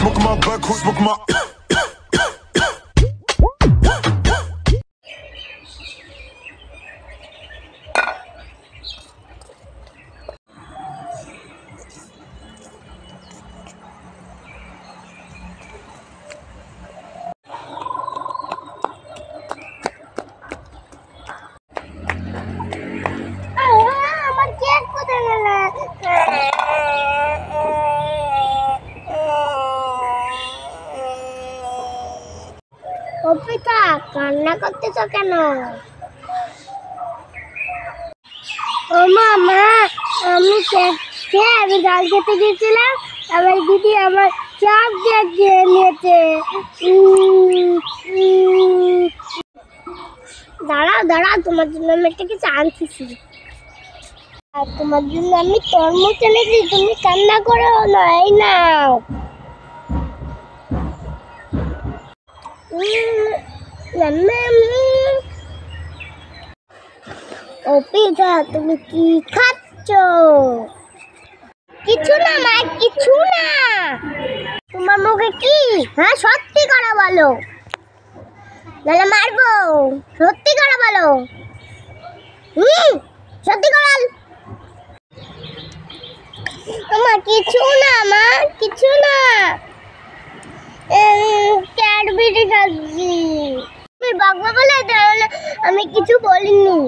smoke my back, who smoke my আমার cake কোথায় গেল? অপিতা কান্না করতেছ কেন? ও মা, আমি কেক খেয়ে আমি গাল খেতে গেছিলাম, আমার দিদি আমার সব কেক খেয়ে নিয়েছে। দাঁড়াও, তোমার জন্য আমি একটা কিছু আনতেছি। আর তোমার জন্য আমি তরমুজ এনেছি, তুমি কান্না করো না। এই নাও। অপিতা তুমি কি খাচ্ছ? কিছু না মা, কিছু না। তোমার মুখে কি? হ্যাঁ, সত্যি করে বলো, নাহলে মারবো। সত্যি করে বলো। সত্যি করে বল। মা কিছু না, মা কিছু না। ক্যাডবেরি খাচ্ছি। তুমি বকবা বলে, তাহলে আমি কিছু বলিনি।